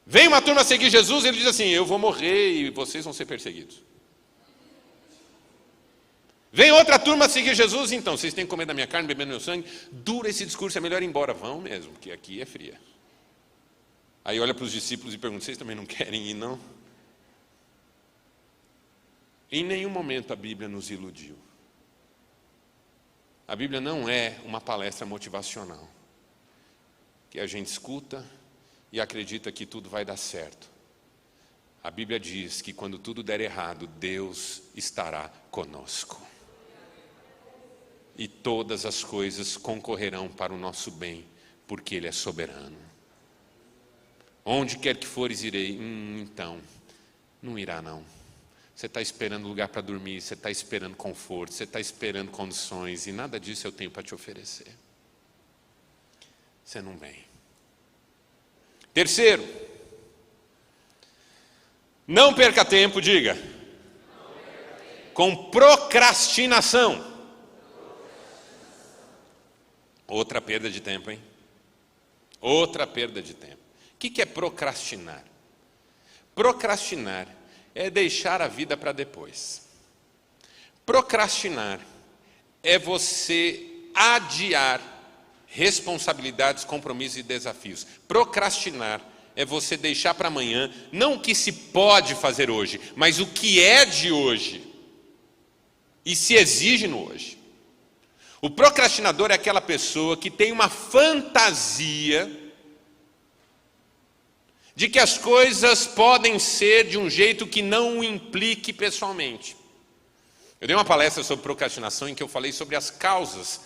Vem uma turma seguir Jesus e ele diz assim: eu vou morrer e vocês vão ser perseguidos. Vem outra turma seguir Jesus, então, vocês têm que comer da minha carne, beber do meu sangue. Dura esse discurso, é melhor ir embora. Vão mesmo, porque aqui é fria. Aí olha para os discípulos e pergunta: vocês também não querem ir, não? Em nenhum momento a Bíblia nos iludiu. A Bíblia não é uma palestra motivacional, que a gente escuta e acredita que tudo vai dar certo. A Bíblia diz que quando tudo der errado, Deus estará conosco. E todas as coisas concorrerão para o nosso bem, porque Ele é soberano. Onde quer que fores, irei. Então, não irá não. Você está esperando lugar para dormir, você está esperando conforto, você está esperando condições, e nada disso eu tenho para te oferecer. Você não vem. Terceiro, não perca tempo, diga, com procrastinação. Outra perda de tempo, hein? Outra perda de tempo. O que é procrastinar? Procrastinar é deixar a vida para depois. Procrastinar é você adiar responsabilidades, compromissos e desafios. Procrastinar é você deixar para amanhã, não o que se pode fazer hoje, mas o que é de hoje e se exige no hoje. O procrastinador é aquela pessoa que tem uma fantasia de que as coisas podem ser de um jeito que não o implique pessoalmente. Eu dei uma palestra sobre procrastinação em que eu falei sobre as causas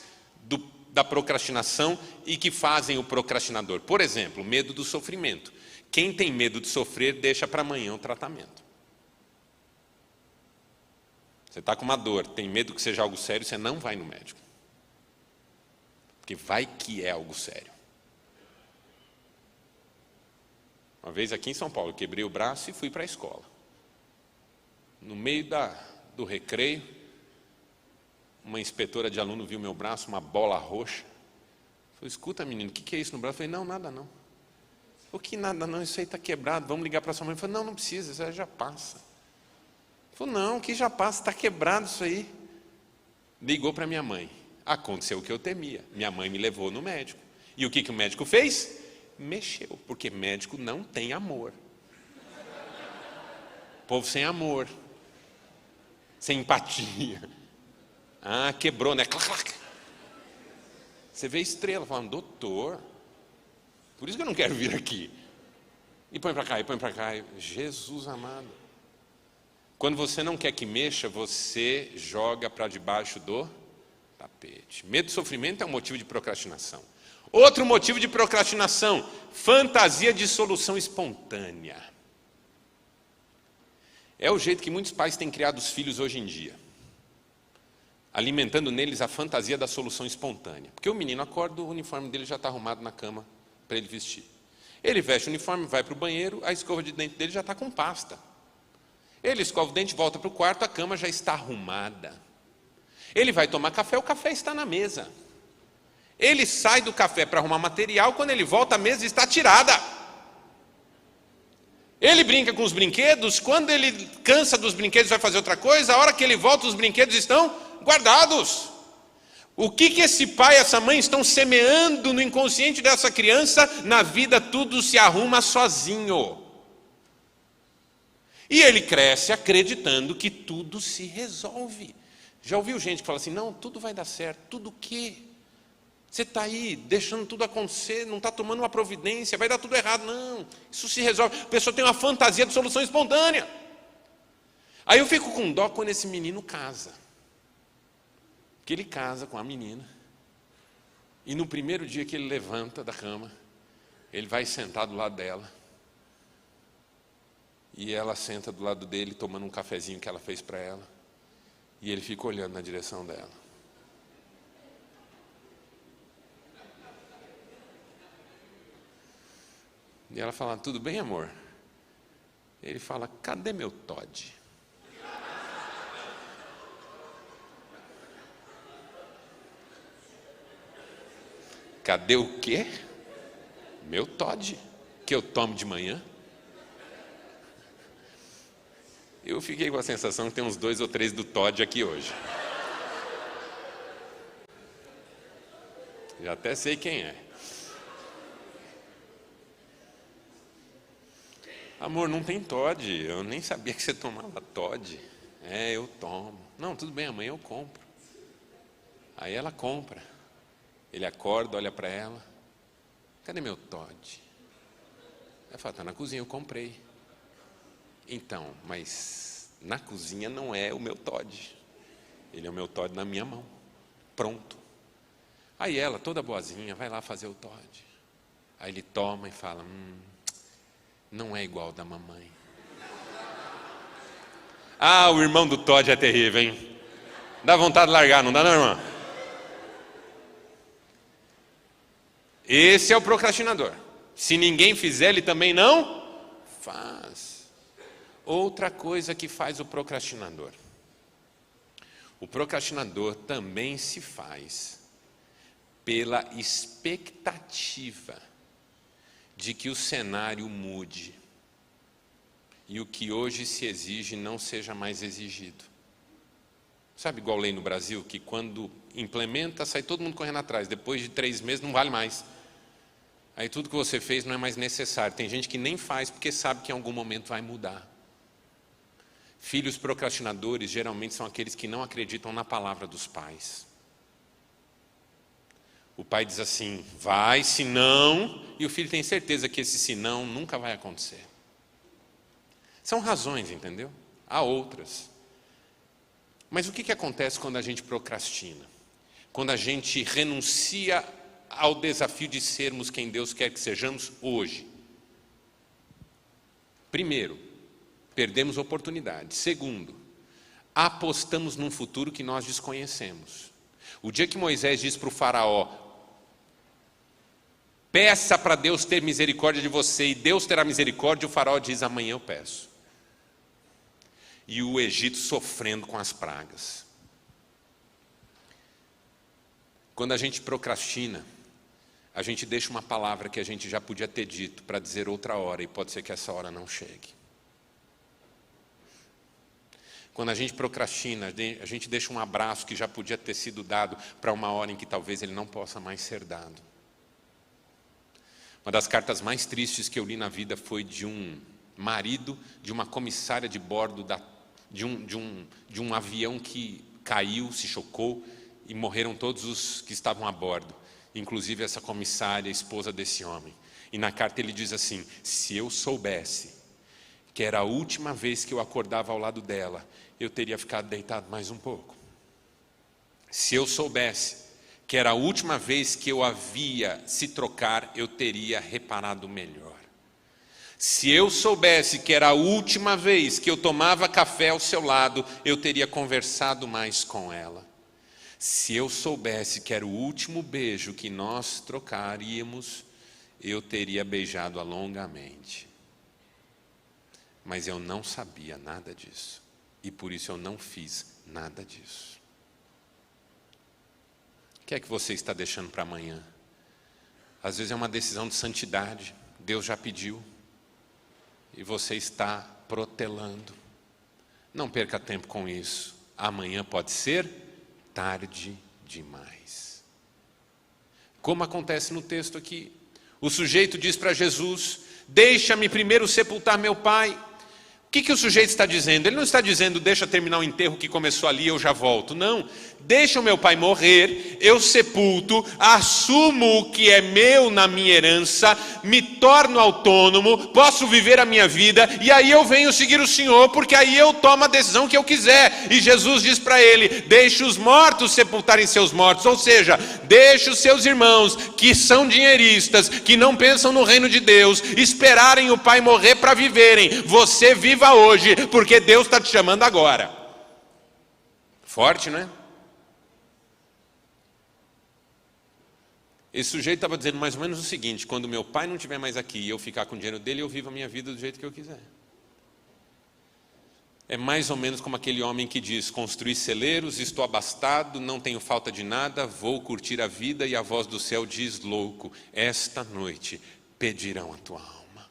da procrastinação e que fazem o procrastinador. Por exemplo, medo do sofrimento. Quem tem medo de sofrer, deixa para amanhã o tratamento. Você está com uma dor, tem medo que seja algo sério, você não vai no médico. Porque vai que é algo sério. Uma vez aqui em São Paulo, eu quebrei o braço e fui para a escola. No meio do recreio, uma inspetora de aluno viu meu braço, uma bola roxa. Falei: escuta, menino, o que é isso no braço? Eu falei: não, nada não. O que nada não, isso aí está quebrado, vamos ligar para sua mãe. Eu falei: não, não precisa, isso aí já passa. Ele falou: não, que já passa, está quebrado isso aí. Ligou para minha mãe. Aconteceu o que eu temia. Minha mãe me levou no médico. E o que o médico fez? Mexeu, porque médico não tem amor. Povo sem amor, sem empatia. Ah, quebrou, né? Clac, clac. Você vê estrela falando: doutor, por isso que eu não quero vir aqui. E põe para cá, e põe para cá. Jesus amado. Quando você não quer que mexa, você joga para debaixo do tapete. Medo do sofrimento é um motivo de procrastinação. Outro motivo de procrastinação: fantasia de solução espontânea. É o jeito que muitos pais têm criado os filhos hoje em dia. alimentando neles a fantasia da solução espontânea. Porque o menino acorda, o uniforme dele já está arrumado na cama para ele vestir. Ele veste o uniforme, vai para o banheiro, a escova de dente dele já está com pasta. Ele escova o dente, volta para o quarto, a cama já está arrumada. Ele vai tomar café, o café está na mesa. Ele sai do café para arrumar material, quando ele volta, a mesa está tirada. Ele brinca com os brinquedos, quando ele cansa dos brinquedos vai fazer outra coisa, a hora que ele volta os brinquedos estão guardados. O que esse pai e essa mãe estão semeando no inconsciente dessa criança? Na vida tudo se arruma sozinho. E ele cresce acreditando que tudo se resolve. Já ouviu gente que fala assim, não, tudo vai dar certo, tudo o quê? Você está aí deixando tudo acontecer, não está tomando uma providência, vai dar tudo errado. Não, isso se resolve. A pessoa tem uma fantasia de solução espontânea. Aí eu fico com dó quando esse menino casa. Porque ele casa com a menina. E no primeiro dia que ele levanta da cama, ele vai sentar do lado dela. E ela senta do lado dele, tomando um cafezinho que ela fez para ela. E ele fica olhando na direção dela. E ela fala, tudo bem, amor? Ele fala, cadê meu Todd? Cadê o quê? Meu Todd, que eu tomo de manhã. Eu fiquei com a sensação que tem uns 2 ou 3 do Todd aqui hoje. Já até sei quem é. Amor, não tem Todd, eu nem sabia que você tomava Todd. É, eu tomo. Não, tudo bem, amanhã eu compro. Aí ela compra. Ele acorda, olha para ela. Cadê meu Todd? Ela fala, está na cozinha, eu comprei. Então, mas na cozinha não é o meu Todd. Ele é o meu Todd na minha mão. Pronto. Aí ela, toda boazinha, vai lá fazer o Todd. Aí ele toma e fala, não é igual da mamãe. Ah, o irmão do Todd é terrível, hein? Dá vontade de largar, não dá não, irmão? Esse é o procrastinador. Se ninguém fizer, ele também não faz. Outra coisa que faz o procrastinador. O procrastinador também se faz pela expectativa de que o cenário mude e o que hoje se exige não seja mais exigido. Sabe igual lei no Brasil, que quando implementa, sai todo mundo correndo atrás, depois de 3 meses não vale mais. Aí tudo que você fez não é mais necessário. Tem gente que nem faz porque sabe que em algum momento vai mudar. Filhos procrastinadores geralmente são aqueles que não acreditam na palavra dos pais. O pai diz assim, vai, se não, e o filho tem certeza que esse se não nunca vai acontecer. São razões, entendeu? Há outras. Mas o que acontece quando a gente procrastina? Quando a gente renuncia ao desafio de sermos quem Deus quer que sejamos hoje? Primeiro, perdemos oportunidade. Segundo, apostamos num futuro que nós desconhecemos. O dia que Moisés diz para o faraó, peça para Deus ter misericórdia de você e Deus terá misericórdia, o faraó diz, amanhã eu peço. E o Egito sofrendo com as pragas. Quando a gente procrastina, a gente deixa uma palavra que a gente já podia ter dito para dizer outra hora, e pode ser que essa hora não chegue. Quando a gente procrastina, a gente deixa um abraço que já podia ter sido dado para uma hora em que talvez ele não possa mais ser dado. Uma das cartas mais tristes que eu li na vida foi de um marido de uma comissária de bordo de um avião que caiu, se chocou e morreram todos os que estavam a bordo, inclusive essa comissária, esposa desse homem. E na carta ele diz assim, se eu soubesse que era a última vez que eu acordava ao lado dela, eu teria ficado deitado mais um pouco. Se eu soubesse que era a última vez que eu a via se trocar, eu teria reparado melhor. Se eu soubesse que era a última vez que eu tomava café ao seu lado, eu teria conversado mais com ela. Se eu soubesse que era o último beijo que nós trocaríamos, eu teria beijado-a longamente. Mas eu não sabia nada disso. E por isso eu não fiz nada disso. O que é que você está deixando para amanhã? Às vezes é uma decisão de santidade. Deus já pediu. E você está protelando. Não perca tempo com isso. Amanhã pode ser tarde demais. Como acontece no texto aqui. O sujeito diz para Jesus: deixa-me primeiro sepultar meu pai. O que o sujeito está dizendo? Ele não está dizendo, deixa terminar o enterro que começou ali, eu já volto. Não, deixa o meu pai morrer, eu sepulto, assumo o que é meu na minha herança, me torno autônomo, posso viver a minha vida, e aí eu venho seguir o Senhor, porque aí eu tomo a decisão que eu quiser. E Jesus diz para ele: deixa os mortos sepultarem seus mortos, ou seja, deixa os seus irmãos, que são dinheiristas, que não pensam no reino de Deus, esperarem o pai morrer para viverem. Você viva hoje, porque Deus está te chamando agora. Forte, não é? Esse sujeito estava dizendo mais ou menos o seguinte: quando meu pai não estiver mais aqui e eu ficar com o dinheiro dele, eu vivo a minha vida do jeito que eu quiser. É mais ou menos como aquele homem que diz: construí celeiros, estou abastado, não tenho falta de nada, vou curtir a vida. E a voz do céu diz: louco, esta noite pedirão a tua alma.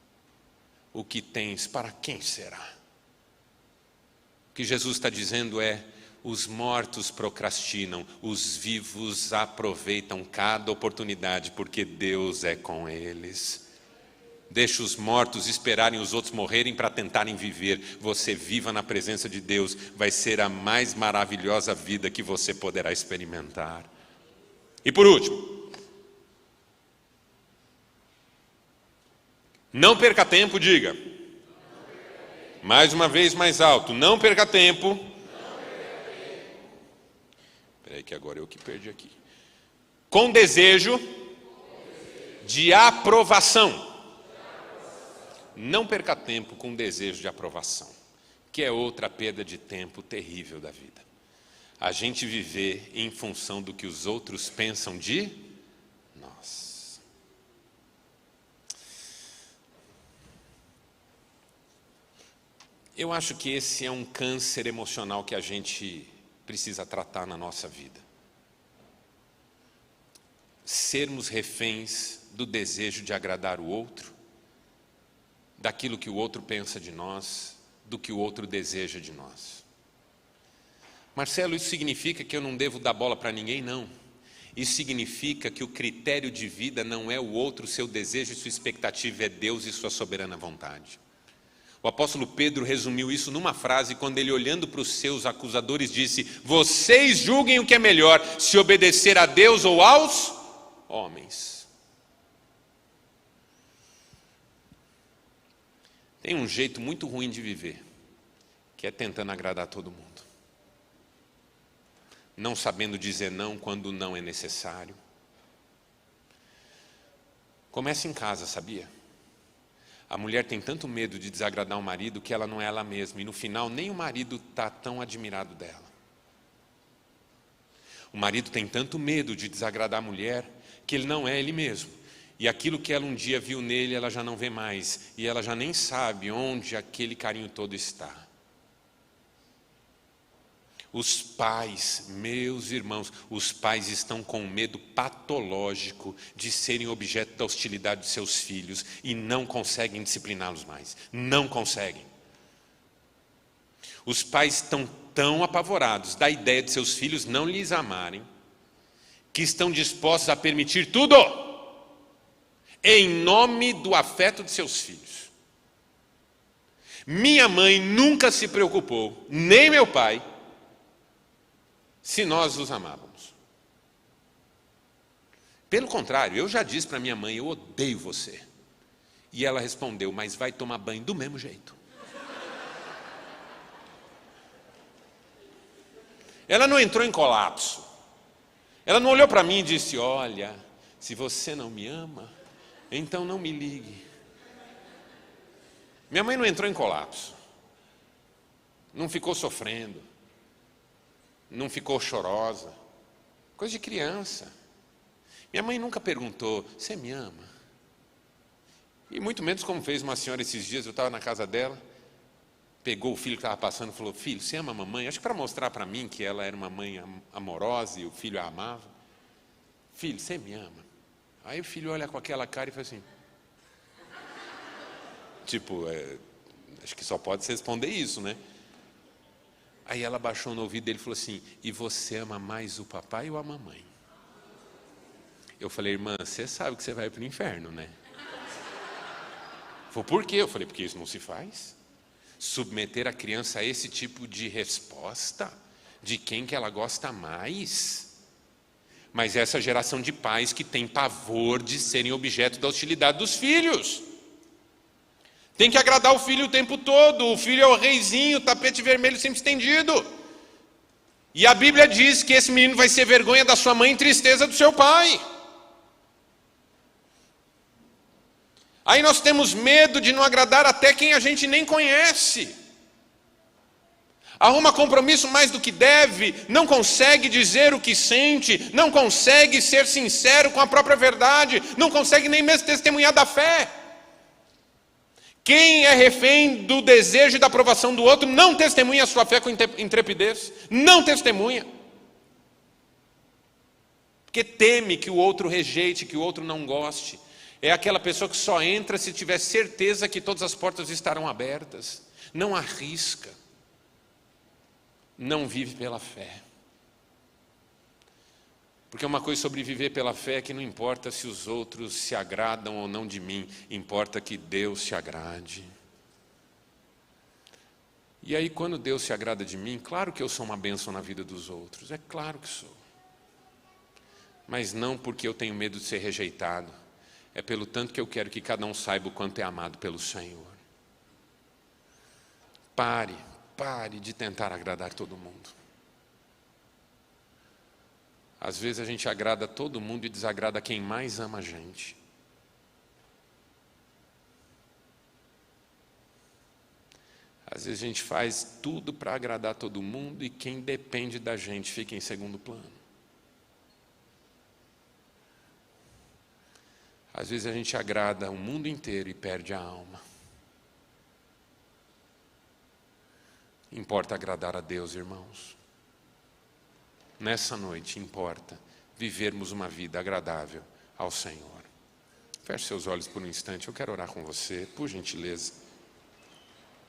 O que tens, para quem será? O que Jesus está dizendo é: os mortos procrastinam, os vivos aproveitam cada oportunidade, porque Deus é com eles. Deixa os mortos esperarem os outros morrerem para tentarem viver. Você viva na presença de Deus, vai ser a mais maravilhosa vida que você poderá experimentar. E por último, não perca tempo, diga. Mais uma vez mais alto, não perca tempo. Espera aí que agora eu que perdi aqui. Com desejo de aprovação. Não perca tempo com desejo de aprovação, que é outra perda de tempo terrível da vida. A gente viver em função do que os outros pensam de nós. Eu acho que esse é um câncer emocional que a gente precisa tratar na nossa vida. Sermos reféns do desejo de agradar o outro, daquilo que o outro pensa de nós, do que o outro deseja de nós. Marcelo, isso significa que eu não devo dar bola para ninguém? Não. Isso significa que o critério de vida não é o outro, seu desejo e sua expectativa, é Deus e sua soberana vontade. O apóstolo Pedro resumiu isso numa frase, quando ele, olhando para os seus acusadores, disse: vocês julguem o que é melhor, se obedecer a Deus ou aos homens. Tem um jeito muito ruim de viver, que é tentando agradar todo mundo. Não sabendo dizer não quando não é necessário. Começa em casa, sabia? A mulher tem tanto medo de desagradar o marido que ela não é ela mesma. E no final nem o marido está tão admirado dela. O marido tem tanto medo de desagradar a mulher que ele não é ele mesmo. E aquilo que ela um dia viu nele, ela já não vê mais. E ela já nem sabe onde aquele carinho todo está. Os pais, meus irmãos, os pais estão com medo patológico de serem objeto da hostilidade de seus filhos e não conseguem discipliná-los mais. Não conseguem. Os pais estão tão apavorados da ideia de seus filhos não lhes amarem, que estão dispostos a permitir tudo em nome do afeto de seus filhos. Minha mãe nunca se preocupou, nem meu pai, se nós os amávamos. Pelo contrário, eu já disse para minha mãe: eu odeio você. E ela respondeu: mas vai tomar banho do mesmo jeito. Ela não entrou em colapso. Ela não olhou para mim e disse: olha, se você não me ama, então não me ligue. Minha mãe não entrou em colapso. Não ficou sofrendo. Não ficou chorosa. Coisa de criança. Minha mãe nunca perguntou, você me ama? E muito menos como fez uma senhora esses dias, eu estava na casa dela, pegou o filho que estava passando e falou, filho, você ama a mamãe? Acho que para mostrar para mim que ela era uma mãe amorosa e o filho a amava. Filho, você me ama? Aí o filho olha com aquela cara e fala assim, tipo, acho que só pode se responder isso, né? Aí ela baixou no ouvido dele e falou assim, e você ama mais o papai ou a mamãe? Eu falei, irmã, você sabe que você vai para o inferno, né? Falei, por quê? Eu falei, porque isso não se faz. Submeter a criança a esse tipo de resposta, de quem que ela gosta mais. Mas essa geração de pais que tem pavor de serem objeto da hostilidade dos filhos. Tem que agradar o filho o tempo todo. O filho é o reizinho, tapete vermelho sempre estendido. E a Bíblia diz que esse menino vai ser vergonha da sua mãe e tristeza do seu pai. Aí nós temos medo de não agradar até quem a gente nem conhece. Arruma compromisso mais do que deve, não consegue dizer o que sente, não consegue ser sincero com a própria verdade, não consegue nem mesmo testemunhar da fé. Quem é refém do desejo e da aprovação do outro não testemunha a sua fé com intrepidez, não testemunha. Porque teme que o outro rejeite, que o outro não goste. É aquela pessoa que só entra se tiver certeza que todas as portas estarão abertas. Não arrisca. Não vive pela fé. Porque uma coisa sobre viver pela fé é que não importa se os outros se agradam ou não de mim, importa que Deus se agrade. E aí quando Deus se agrada de mim, claro que eu sou uma bênção na vida dos outros, é claro que sou. Mas não porque eu tenho medo de ser rejeitado, é pelo tanto que eu quero que cada um saiba o quanto é amado pelo Senhor. Pare de tentar agradar todo mundo. Às vezes a gente agrada todo mundo e desagrada quem mais ama a gente. Às vezes a gente faz tudo para agradar todo mundo e quem depende da gente fica em segundo plano. Às vezes a gente agrada o mundo inteiro e perde a alma. Importa agradar a Deus, irmãos. Nessa noite importa vivermos uma vida agradável ao Senhor. Feche seus olhos por um instante, eu quero orar com você, por gentileza.